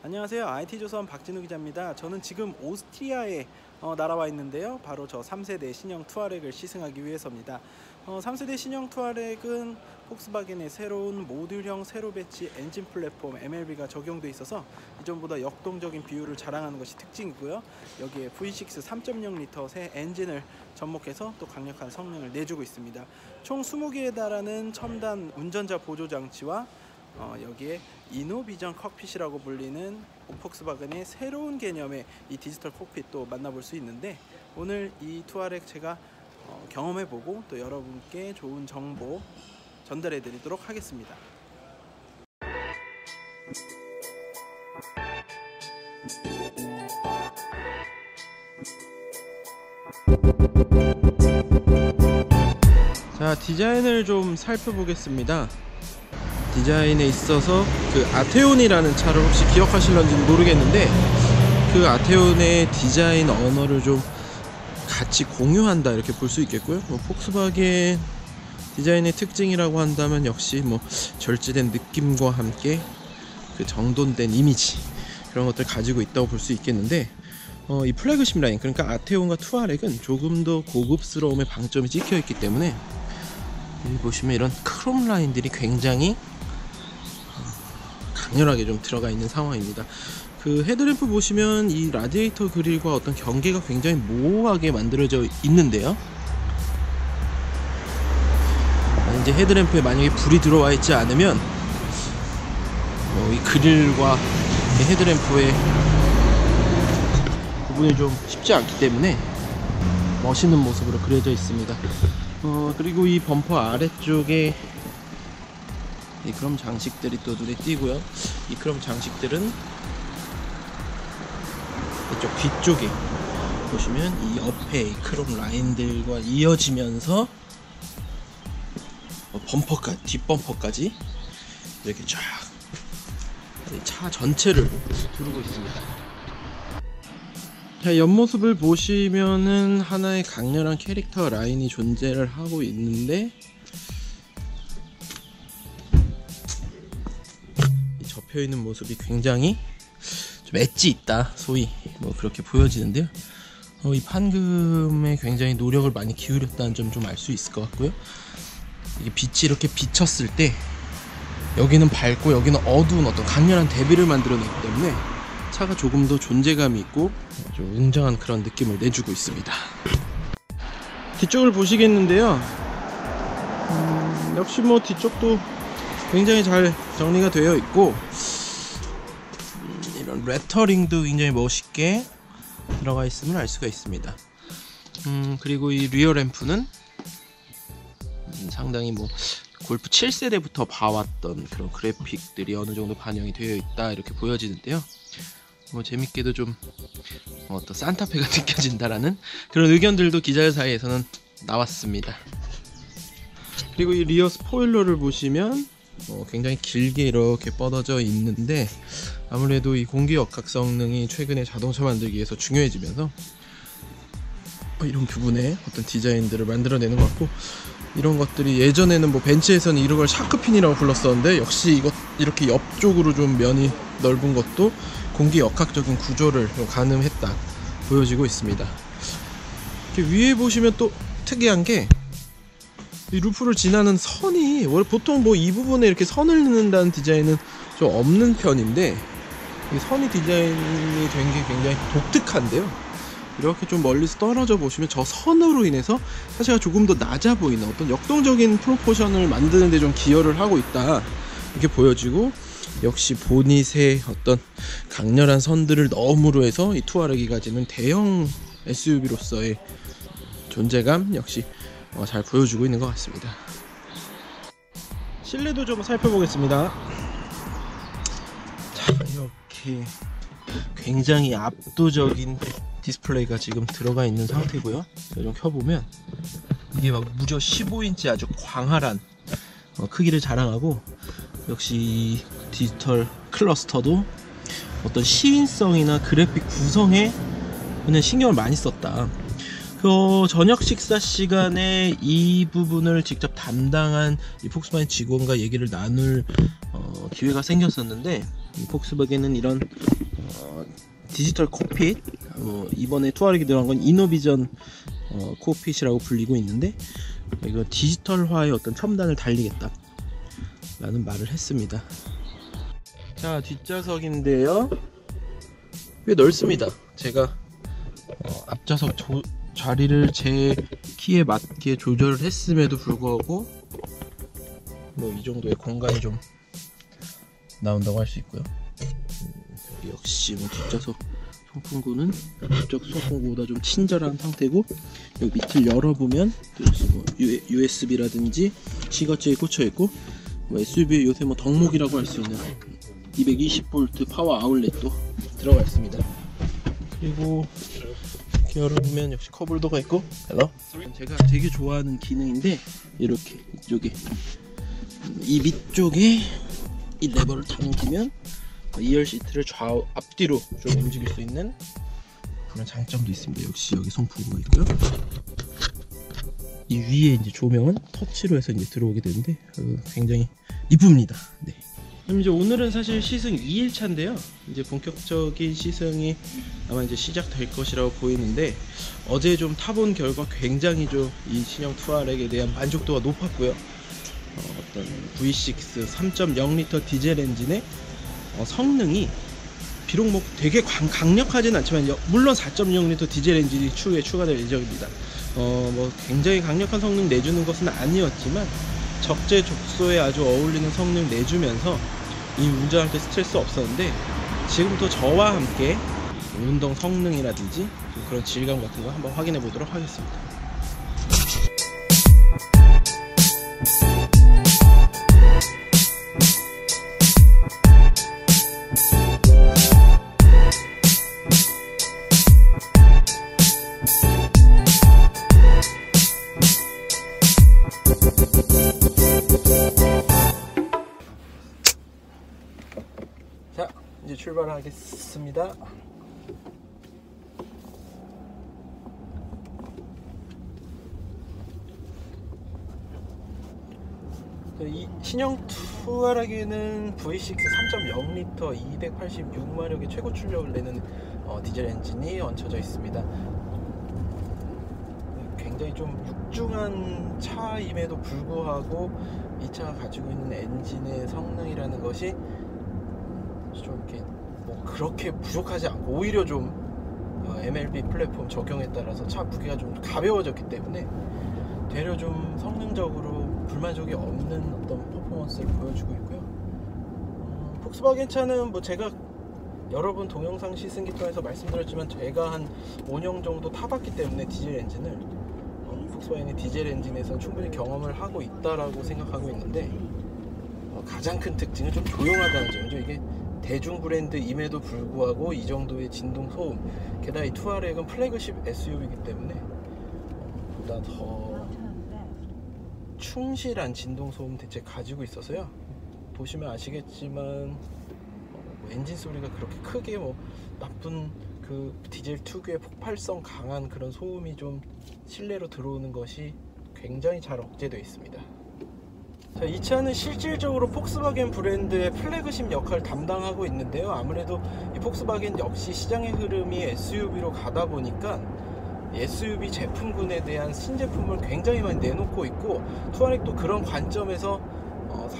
안녕하세요. IT조선 박진우 기자입니다. 저는 지금 오스트리아에 날아와 있는데요. 바로 저 3세대 신형 투아렉을 시승하기 위해서입니다. 3세대 신형 투아렉은 폭스바겐의 새로운 모듈형 세로 배치 엔진 플랫폼 MLB가 적용돼 있어서 이전보다 역동적인 비율을 자랑하는 것이 특징이고요. 여기에 V6 3.0L 새 엔진을 접목해서 또 강력한 성능을 내주고 있습니다. 총 20개에 달하는 첨단 운전자 보조 장치와 여기에 이노비전 칵핏이라고 불리는 폭스바겐의 새로운 개념의 이 디지털 콕핏도 만나볼 수 있는데, 오늘 이 투아렉 제가 경험해보고 또 여러분께 좋은 정보 전달해 드리도록 하겠습니다. 자, 디자인을 좀 살펴보겠습니다. 디자인에 있어서 그 아테온이라는 차를 혹시 기억하실런지는 모르겠는데, 그 아테온의 디자인 언어를 좀 같이 공유한다 이렇게 볼 수 있겠고요. 폭스바겐 디자인의 특징이라고 한다면 역시 절제된 느낌과 함께 그 정돈된 이미지, 그런 것들 가지고 있다고 볼 수 있겠는데, 이 플래그십 라인, 그러니까 아테온과 투아렉은 조금 더 고급스러움의 방점이 찍혀 있기 때문에 여기 보시면 이런 크롬 라인들이 굉장히 강렬하게 좀 들어가 있는 상황입니다. 그 헤드램프 보시면 이 라디에이터 그릴과 어떤 경계가 굉장히 모호하게 만들어져 있는데요. 이제 헤드램프에 만약에 불이 들어와 있지 않으면 이 그릴과 이 헤드램프의 구분이 좀 쉽지 않기 때문에 멋있는 모습으로 그려져 있습니다. 그리고 이 범퍼 아래쪽에 이 크롬 장식들이 또 눈에 띄고요. 이 크롬 장식들은 이쪽 뒤쪽에 보시면 이 옆에 이 크롬 라인들과 이어지면서 범퍼까지, 뒷범퍼까지 이렇게 쫙 차 전체를 두르고 있습니다. 자, 옆모습을 보시면은 하나의 강렬한 캐릭터 라인이 존재를 하고 있는데, 접혀있는 모습이 굉장히 좀 엣지 있다, 소위 그렇게 보여지는데요. 이 판금에 굉장히 노력을 많이 기울였다는 점 좀 알 수 있을 것 같고요. 이게 빛이 이렇게 비쳤을 때 여기는 밝고 여기는 어두운 어떤 강렬한 대비를 만들어내기 때문에 차가 조금 더 존재감이 있고 좀 웅장한 그런 느낌을 내주고 있습니다. 뒤쪽을 보시겠는데요. 역시 뒤쪽도 굉장히 잘 정리가 되어 있고, 이런 레터링도 굉장히 멋있게 들어가 있음을 알 수가 있습니다. 그리고 이 리어 램프는 상당히 골프 7세대부터 봐왔던 그런 그래픽들이 어느 정도 반영이 되어 있다 이렇게 보여지는데요. 재밌게도 좀 어떤 산타페가 느껴진다라는 그런 의견들도 기자들 사이에서는 나왔습니다. 그리고 이 리어 스포일러를 보시면 굉장히 길게 이렇게 뻗어져 있는데, 아무래도 이 공기 역학 성능이 최근에 자동차 만들기에서 중요해지면서 이런 부분에 어떤 디자인들을 만들어내는 것 같고, 이런 것들이 예전에는 벤츠에서는 이런 걸 샤크핀이라고 불렀었는데, 역시 이렇게 옆쪽으로 좀 면이 넓은 것도 공기 역학적인 구조를 가늠했다 보여지고 있습니다. 이렇게 위에 보시면 또 특이한 게, 이 루프를 지나는 선이 원래 보통 이 부분에 이렇게 선을 넣는다는 디자인은 좀 없는 편인데, 이 선이 디자인이 된 게 굉장히 독특한데요. 이렇게 좀 멀리서 떨어져 보시면 저 선으로 인해서 차체가 조금 더 낮아 보이는 어떤 역동적인 프로포션을 만드는 데 좀 기여를 하고 있다 이렇게 보여지고, 역시 보닛의 어떤 강렬한 선들을 넣음으로 해서 이 투아렉이 가지는 대형 SUV로서의 존재감 역시 잘 보여주고 있는 것 같습니다. 실내도 좀 살펴보겠습니다. 자, 이렇게 굉장히 압도적인 디스플레이가 지금 들어가 있는 상태고요. 좀 켜보면 이게 무려 15인치 아주 광활한 크기를 자랑하고, 역시 디지털 클러스터도 어떤 시인성이나 그래픽 구성에 그냥 신경을 많이 썼다. 저녁 식사 시간에 이 부분을 직접 담당한 이 폭스바겐 직원과 얘기를 나눌 기회가 생겼었는데, 이 폭스바겐은 이런 디지털 콕핏, 이번에 투아렉이 들어간 건 이노비전 콕핏이라고 불리고 있는데, 이거 디지털화의 어떤 첨단을 달리겠다 라는 말을 했습니다. 자, 뒷좌석인데요, 꽤 넓습니다. 제가 앞좌석 자리를 제 키에 맞게 조절을 했음에도 불구하고 뭐 이 정도의 공간이 좀 나온다고 할 수 있고요. 역시 뭐 뒷좌석 송풍구는 앞좌석 송풍구보다 좀 친절한 상태고, 여기 밑을 열어보면 뭐 USB라든지 시거치에 꽂혀 있고, 뭐 SUV의 요새 뭐 덕목이라고 할 수 있는 220V 파워 아울렛도 들어가 있습니다. 그리고 이렇게 열어보면 역시 컵홀더가 있고, 제가 되게 좋아하는 기능인데, 이렇게 이쪽에 이 밑쪽에 이 레버를 당기면 2열 시트를 좌우 앞뒤로 좀 움직일 수 있는 그런 장점도 있습니다. 역시 여기 송풍구가 있고요. 이 위에 이제 조명은 터치로 해서 이제 들어오게 되는데 굉장히 이쁩니다. 네. 그럼 이제 오늘은 사실 시승 2일차인데요. 이제 본격적인 시승이 아마 이제 시작될 것이라고 보이는데, 어제 좀 타본 결과 굉장히 좀 이 신형 투아렉에 대한 만족도가 높았고요. 어떤 V6 3.0L 디젤 엔진의 성능이 비록 뭐 되게 강력하진 않지만, 물론 4.0L 디젤 엔진이 추후에 추가될 예정입니다. 뭐 굉장히 강력한 성능 내주는 것은 아니었지만, 적재적소에 아주 어울리는 성능 내주면서 이 운전할 때 스트레스 없었는데, 지금부터 저와 함께 운동 성능이라든지 그런 질감 같은 거 한번 확인해 보도록 하겠습니다. 자, 이제 출발하겠습니다. 이 신형 투아렉에는 V6 3.0L 286마력의 최고 출력을 내는 디젤 엔진이 얹혀져 있습니다. 굉장히 좀 육중한 차임에도 불구하고 이 차가 가지고 있는 엔진의 성능이라는 것이 좀 이렇게 뭐 그렇게 부족하지 않고, 오히려 좀 MLB 플랫폼 적용에 따라서 차 무게가 좀 가벼워졌기 때문에 되려 좀 성능적으로 불만족이 없는 어떤 퍼포먼스를 보여주고 있고요. 폭스바겐 차는 뭐 제가 여러 번 동영상 시승기 통해서 말씀드렸지만, 제가 한 5년 정도 타봤기 때문에 디젤 엔진을 폭스바겐의 디젤 엔진에서는 충분히 경험을 하고 있다라고 생각하고 있는데, 가장 큰 특징은 좀 조용하다는 점이죠. 이게 대중 브랜드임에도 불구하고 이 정도의 진동 소음, 게다가 이 투아렉은 플래그십 SUV이기 때문에 보다 더 충실한 진동 소음 대체 가지고 있어서요. 보시면 아시겠지만 엔진 소리가 그렇게 크게 뭐 나쁜 그 디젤 특유의 폭발성 강한 그런 소음이 좀 실내로 들어오는 것이 굉장히 잘 억제되어 있습니다. 자, 이 차는 실질적으로 폭스바겐 브랜드의 플래그십 역할을 담당하고 있는데요. 아무래도 이 폭스바겐 역시 시장의 흐름이 SUV로 가다 보니까 SUV 제품군에 대한 신제품을 굉장히 많이 내놓고 있고, 투아렉도 그런 관점에서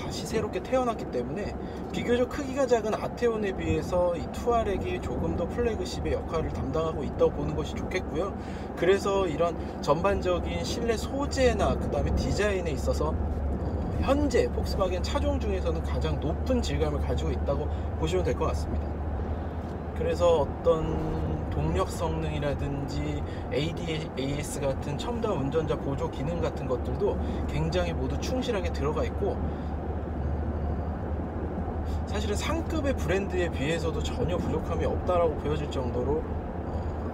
다시 새롭게 태어났기 때문에 비교적 크기가 작은 아테온에 비해서 이 투아렉이 조금 더 플래그십의 역할을 담당하고 있다고 보는 것이 좋겠고요. 그래서 이런 전반적인 실내 소재나 그 다음에 디자인에 있어서 현재 폭스바겐 차종 중에서는 가장 높은 질감을 가지고 있다고 보시면 될 것 같습니다. 그래서 어떤 동력 성능이라든지 ADAS 같은 첨단 운전자 보조 기능 같은 것들도 굉장히 모두 충실하게 들어가 있고, 사실은 상급의 브랜드에 비해서도 전혀 부족함이 없다라고 보여질 정도로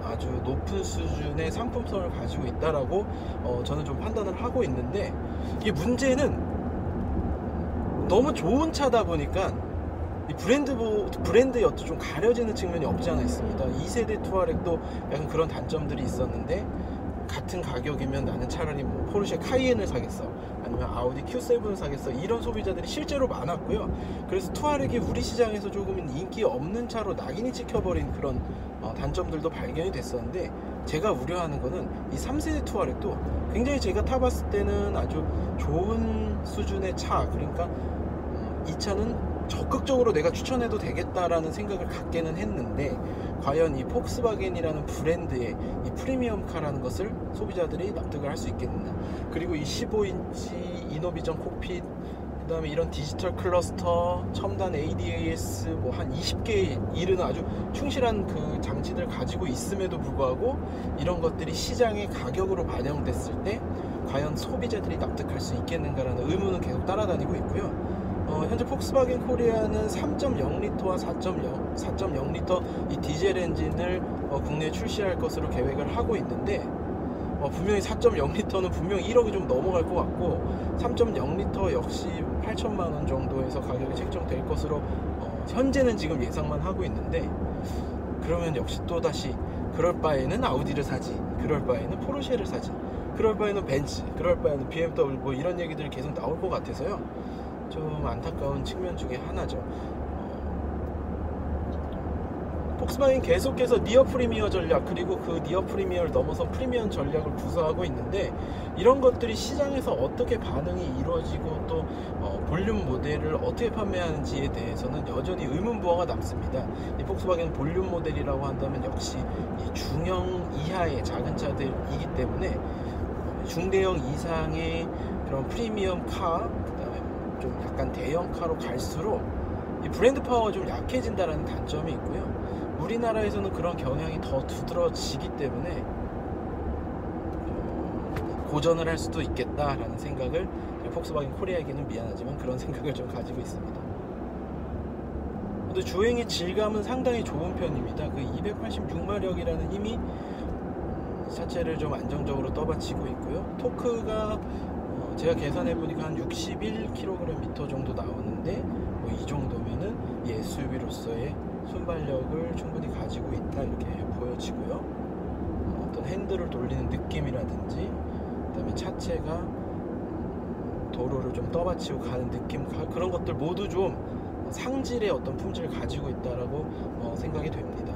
아주 높은 수준의 상품성을 가지고 있다라고 저는 좀 판단을 하고 있는데, 이게 문제는 너무 좋은 차다 보니까 이 브랜드의 어떤 좀 가려지는 측면이 없지 않아 있습니다. 2세대 투아렉도 약간 그런 단점들이 있었는데, 같은 가격이면 나는 차라리 뭐 포르쉐 카이엔을 사겠어, 아니면 아우디 Q7을 사겠어, 이런 소비자들이 실제로 많았고요. 그래서 투아렉이 우리 시장에서 조금 인기 없는 차로 낙인이 찍혀버린 그런 단점들도 발견이 됐었는데, 제가 우려하는 거는 이 3세대 투아렉도 굉장히 제가 타봤을 때는 아주 좋은 수준의 차, 그러니까 이 차는 적극적으로 내가 추천해도 되겠다라는 생각을 갖게는 했는데, 과연 이 폭스바겐이라는 브랜드의 이 프리미엄카라는 것을 소비자들이 납득을 할 수 있겠느냐. 그리고 이 15인치 이노비전 콕핏, 그 다음에 이런 디지털 클러스터, 첨단 ADAS 뭐 한 20개에 이르는 아주 충실한 그 장치들을 가지고 있음에도 불구하고 이런 것들이 시장의 가격으로 반영됐을 때 과연 소비자들이 납득할 수 있겠는가라는 의문은 계속 따라다니고 있고요. 현재 폭스바겐 코리아는 3.0L와 4.0L 이 디젤 엔진을 국내에 출시할 것으로 계획을 하고 있는데, 분명히 4.0L는 분명히 1억이 좀 넘어갈 것 같고, 3.0L 역시 8천만 원 정도에서 가격이 책정될 것으로 현재는 지금 예상만 하고 있는데, 그러면 역시 또다시 그럴 바에는 아우디를 사지, 그럴 바에는 포르쉐를 사지, 그럴 바에는 벤츠, 그럴 바에는 BMW 뭐 이런 얘기들이 계속 나올 것 같아서요, 좀 안타까운 측면 중에 하나죠. 폭스바겐 계속해서 니어 프리미어 전략, 그리고 그 니어 프리미어를 넘어선 프리미엄 전략을 구사하고 있는데, 이런 것들이 시장에서 어떻게 반응이 이루어지고 또 볼륨 모델을 어떻게 판매하는지에 대해서는 여전히 의문부호가 남습니다. 이 폭스바겐 볼륨 모델이라고 한다면 역시 이 중형 이하의 작은 차들이기 때문에 중대형 이상의 그런 프리미엄 카, 그다음에 좀 약간 대형카로 갈수록 이 브랜드 파워가 좀 약해진다는 단점이 있고요. 우리나라에서는 그런 경향이 더 두드러지기 때문에 고전을 할 수도 있겠다라는 생각을, 폭스바겐 코리아에게는 미안하지만 그런 생각을 좀 가지고 있습니다. 근데 주행의 질감은 상당히 좋은 편입니다. 그 286마력이라는 힘이 자체를 좀 안정적으로 떠받치고 있고요. 토크가 제가 계산해 보니까 한 61kgm 정도 나오는데, 뭐 이 정도면은 이 SUV로서의 순발력을 충분히 가지고 있다, 이렇게 보여지고요. 어떤 핸들을 돌리는 느낌이라든지, 그다음에 차체가 도로를 좀 떠받치고 가는 느낌, 그런 것들 모두 좀 상질의 어떤 품질을 가지고 있다라고 생각이 됩니다.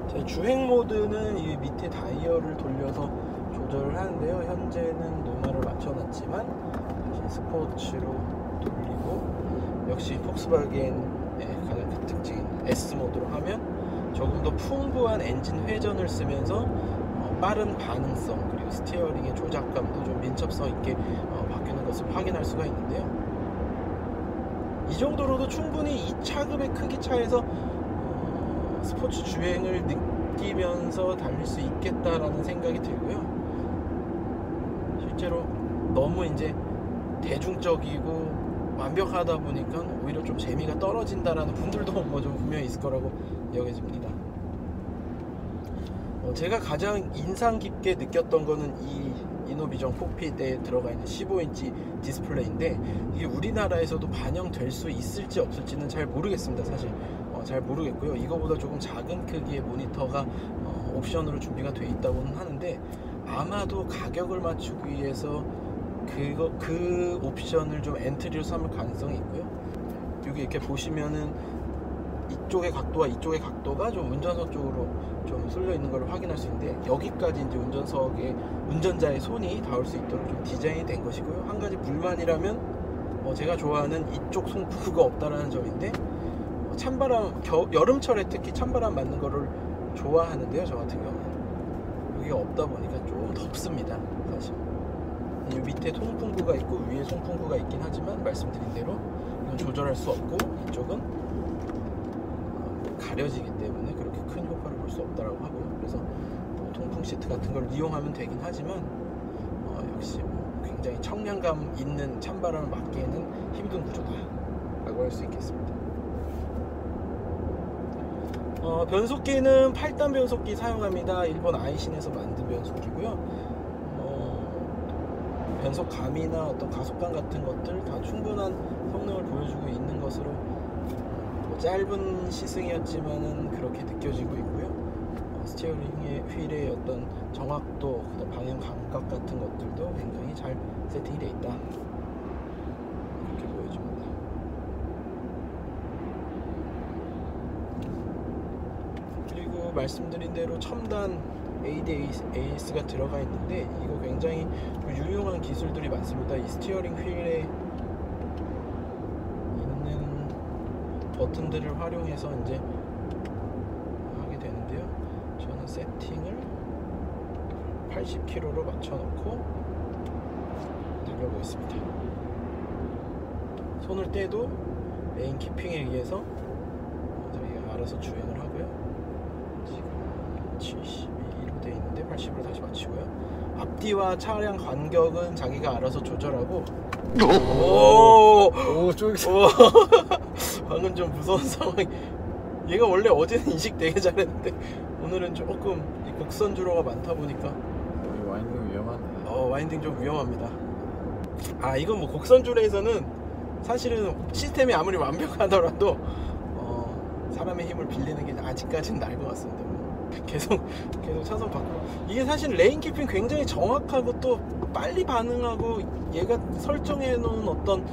자, 주행 모드는 이 밑에 다이얼을 돌려서 조절을 하는데요. 현재는 노말을 맞춰놨지만 스포츠로 돌리고, 역시 폭스바겐의 가장 큰 특징인 S 모드로 하면 조금 더 풍부한 엔진 회전을 쓰면서 빠른 반응성, 그리고 스티어링의 조작감도 좀 민첩성 있게 바뀌는 것을 확인할 수가 있는데요. 이 정도로도 충분히 이 차급의 크기 차에서 스포츠 주행을 느끼면서 달릴 수 있겠다라는 생각이 들고요. 실제로 너무 이제 대중적이고 완벽하다 보니까 오히려 좀 재미가 떨어진다라는 분들도 좀 분명히 있을 거라고 여겨집니다. 제가 가장 인상 깊게 느꼈던 거는 이 이노비전 콕핏에 들어가 있는 15인치 디스플레이인데, 이게 우리나라에서도 반영될 수 있을지 없을지는 잘 모르겠습니다. 사실 잘 모르겠고요. 이거보다 조금 작은 크기의 모니터가 옵션으로 준비가 되어 있다고는 하는데, 아마도 가격을 맞추기 위해서 그 옵션을 좀 엔트리로 삼을 가능성이 있고요. 여기 이렇게 보시면은 이쪽의 각도와 이쪽의 각도가 좀 운전석 쪽으로 좀 쏠려 있는 걸 확인할 수 있는데, 여기까지 이제 운전석에 운전자의 손이 닿을 수 있도록 좀 디자인이 된 것이고요. 한 가지 불만이라면 제가 좋아하는 이쪽 송풍구가 없다라는 점인데, 찬바람, 여름철에 특히 찬바람 맞는 거를 좋아하는데요. 저 같은 경우는 여기가 없다 보니까 좀 덥습니다. 사실 이 밑에 송풍구가 있고 위에 송풍구가 있긴 하지만, 말씀드린 대로 이건 조절할 수 없고 이쪽은 가려지기 때문에 그렇게 큰 효과를 볼 수 없다라고 하고요. 그래서 통풍 시트 같은 걸 이용하면 되긴 하지만 역시 굉장히 청량감 있는 찬바람을 맞기에는 힘든 구조다라고 할 수 있겠습니다. 변속기는 8단 변속기 사용합니다. 일본 아이신에서 만든 변속기고요. 변속감이나 어떤 가속감 같은 것들 다 충분한 성능을 보여주고 있는 것으로 짧은 시승이었지만은 그렇게 느껴지고 있고요. 스티어링 휠의 어떤 정확도, 그다음 방향 감각 같은 것들도 굉장히 잘 세팅이 되어 있다, 이렇게 보여줍니다. 그리고 말씀드린 대로 첨단 ADAS가 들어가 있는데 이거 굉장히 유용한 기술들이 많습니다. 이 스티어링 휠에 있는 버튼들을 활용해서 이제 하게 되는데요. 저는 세팅을 80km로 맞춰놓고 달려보겠습니다. 손을 떼도 레인 키핑에 의해서 저희가 알아서 주행을 하고요. 지금 72로 되어 있는데 80으로 다시 맞추고요. 앞뒤와 차량 간격은 자기가 알아서 조절하고. 오, 쫄깃. 방금 좀 무서운 상황이. 얘가 원래 어제는 인식 되게 잘했는데 오늘은 조금 곡선 주로가 많다 보니까 와인딩 위험하네. 와인딩 좀 위험합니다. 이건 뭐 곡선 주로에서는 사실은 시스템이 아무리 완벽하더라도 사람의 힘을 빌리는 게 아직까지는 나을 것 같습니다. 계속 차선 바꾸고, 이게 사실 레인 키핑 굉장히 정확하고 또 빨리 반응하고, 얘가 설정해 놓은 어떤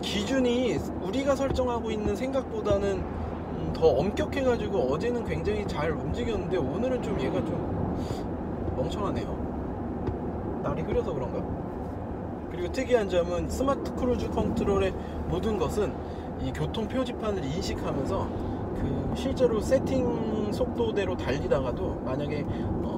기준이 우리가 설정하고 있는 생각보다는 더 엄격해 가지고 어제는 굉장히 잘 움직였는데 오늘은 좀 얘가 좀 멍청하네요. 날이 흐려서 그런가? 그리고 특이한 점은 스마트 크루즈 컨트롤의 모든 것은 이 교통 표지판을 인식하면서 실제로 세팅 속도대로 달리다가도 만약에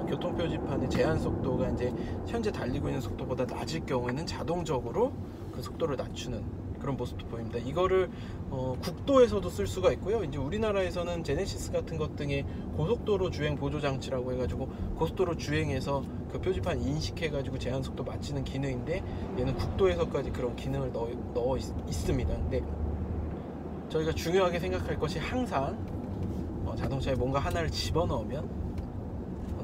교통 표지판의 제한 속도가 이제 현재 달리고 있는 속도보다 낮을 경우에는 자동적으로 그 속도를 낮추는 그런 모습도 보입니다. 이거를 국도에서도 쓸 수가 있고요. 이제 우리나라에서는 제네시스 같은 것 등의 고속도로 주행 보조 장치라고 해가지고 고속도로 주행에서 그 표지판 인식해가지고 제한 속도 맞추는 기능인데, 얘는 국도에서까지 그런 기능을 넣어 있습니다. 근데 저희가 중요하게 생각할 것이 항상 자동차에 뭔가 하나를 집어넣으면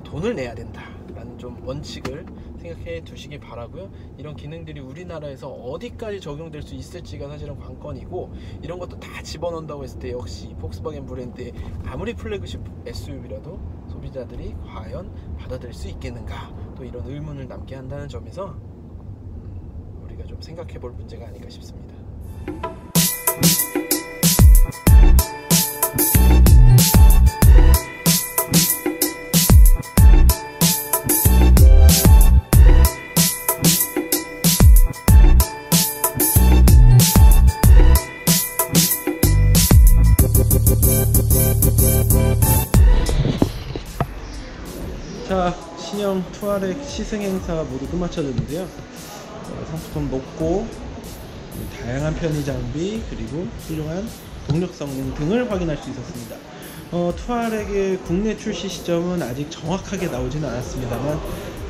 돈을 내야 된다 라는 좀 원칙을 생각해 두시기 바라고요. 이런 기능들이 우리나라에서 어디까지 적용될 수 있을지가 사실은 관건이고, 이런 것도 다 집어넣는다고 했을 때 역시 폭스바겐 브랜드의 아무리 플래그십 SUV라도 소비자들이 과연 받아들일 수 있겠는가, 또 이런 의문을 남게 한다는 점에서 우리가 좀 생각해 볼 문제가 아닐까 싶습니다. 자, 신형 투아렉 시승 행사 모두 끝마쳐졌는데요. 상품 높고 다양한 편의 장비, 그리고 훌륭한 동력 성능 등을 확인할 수 있었습니다. 투아렉의 국내 출시 시점은 아직 정확하게 나오지는 않았습니다만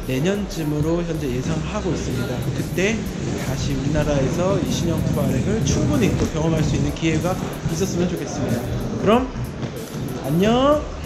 내년쯤으로 현재 예상하고 있습니다. 그때 다시 우리나라에서 이 신형 투아렉을 충분히 또 경험할 수 있는 기회가 있었으면 좋겠습니다. 그럼 안녕!